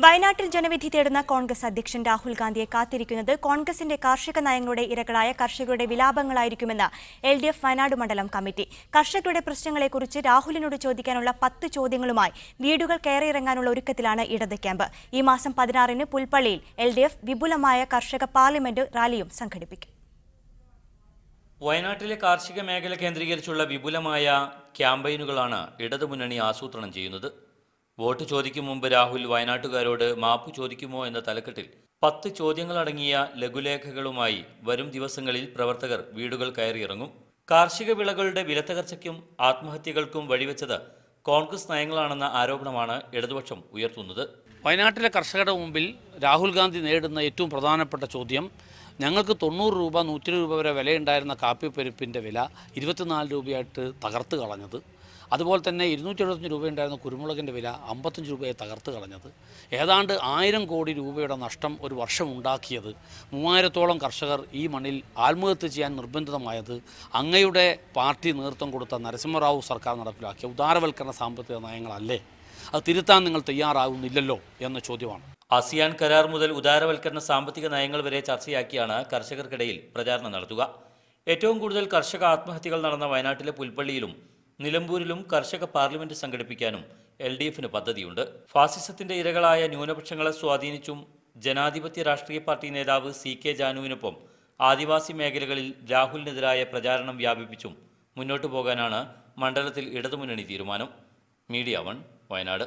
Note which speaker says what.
Speaker 1: വയനാട്ടിൽ ജനവിധി തേടുന്ന കോൺഗ്രസ് അധ്യക്ഷൻ രാഹുൽ ഗാന്ധിയെ കാത്തിരിക്കുന്നത് കോൺഗ്രസിന്റെ കാർഷിക നയങ്ങളുടെ ഇരകളായ കർഷകരുടെ വിലാപങ്ങളായിരിക്കുമെന്ന് LDF വയനാട് മണ്ഡലം കമ്മിറ്റി. കർഷകരുടെ പ്രശ്നങ്ങളെക്കുറിച്ച് രാഹുലിനോട് ചോദിക്കാനുള്ള 10 ചോദ്യങ്ങളുമായി വീടുകൾ കയറിയിറങ്ങാനുള്ള ഒരുക്കത്തിലാണ് ഇടത് ക്യാമ്പ്. ഈ മാസം 16-ന് പുൽപ്പള്ളിയിൽ LDF വിപുലമായ കർഷക പാർലമെന്റ് റാലിയും സംഘടിപ്പിക്കും.
Speaker 2: വയനാട്ടിലെ കാർഷിക മേഖല കേന്ദ്രീകരിച്ചുള്ള വിപുലമായ ക്യാമ്പയിനുകളാണ് ഇടതുമുന്നണി ആസൂത്രണം ചെയ്യുന്നത്. വോട്ട് ചോദിക്കും മുമ്പ് രാഹുൽ വയനാട്ടുകാരോട് മാപ്പ് ചോദിക്കുമോ എന്ന തലക്കെട്ടിൽ 10 ചോദ്യങ്ങളടങ്ങിയ ലഘുലേഖകളുമായി വരും ദിവസങ്ങളിൽ പ്രവർത്തകർ വീടുകൾ കയറിയിറങ്ങും. കാർഷിക വിളകളുടെ വിലത്തകർച്ചയ്ക്കും ആത്മഹത്യകൾക്കും വഴിവെച്ചത് കോൺഗ്രസ് നയങ്ങളാണെന്ന ആരോപണമാണ് ഇടതുപക്ഷം ഉയർത്തുന്നത്.
Speaker 3: വയനാട്ടിലെ കർഷകരുടെ മുമ്പിൽ രാഹുൽ ഗാന്ധി നേരിടുന്ന ഏറ്റവും പ്രധാനപ്പെട്ട ചോദ്യം, ഞങ്ങൾക്ക് 90 രൂപ 100 രൂപ വരെ വിലയുണ്ടായിരുന്ന കാപ്പിപ്പരിപ്പിൻ്റെ വില 24 രൂപയായിട്ട് തകർത്ത് കളഞ്ഞത്, അതുപോലെ തന്നെ 275 രൂപയുണ്ടായിരുന്ന കുരുമുളകിൻ്റെ വില 55 രൂപയെ തകർത്ത് കളഞ്ഞത്, ഏതാണ്ട് 1000 കോടി രൂപയുടെ നഷ്ടം ഒരു വർഷം ഉണ്ടാക്കിയത്, 3000-ഓളം കർഷകർ ഈ മണ്ണിൽ ആത്മഹത്യ ചെയ്യാൻ നിർബന്ധിതമായത് അങ്ങയുടെ പാർട്ടി നേതൃത്വം കൊടുത്ത നരസിംഹറാവു സർക്കാർ നടപ്പിലാക്കിയ ഉദാരവൽക്കരണ സാമ്പത്തിക നയങ്ങളല്ലേ? അത് തിരുത്താൻ നിങ്ങൾ തയ്യാറാകുന്നില്ലല്ലോ എന്ന ചോദ്യമാണ്.
Speaker 2: ASEAN കരാർ മുതൽ ഉദാരവൽക്കരണ സാമ്പത്തിക നയങ്ങൾ വരെ ചർച്ചയാക്കിയാണ് കർഷകർക്കിടയിൽ പ്രചാരണം നടത്തുക. ഏറ്റവും കൂടുതൽ കർഷക ആത്മഹത്യകൾ നടന്ന വയനാട്ടിലെ പുൽപ്പള്ളിയിലും നിലമ്പൂരിലും കർഷക പാർലമെന്റ് സംഘടിപ്പിക്കാനും LDFന് പദ്ധതിയുണ്ട്. ഫാസിസത്തിന്റെ ഇരകളായ ന്യൂനപക്ഷങ്ങളെ സ്വാധീനിച്ചും ജനാധിപത്യ രാഷ്ട്രീയ പാർട്ടി നേതാവ് CK ജാനുവിനൊപ്പം ആദിവാസി മേഖലകളിൽ രാഹുലിനെതിരായ പ്രചാരണം വ്യാപിപ്പിച്ചും മുന്നോട്ടു പോകാനാണ് മണ്ഡലത്തിൽ ഇടതുമുന്നണി തീരുമാനം. മീഡിയ 1 വയനാട്.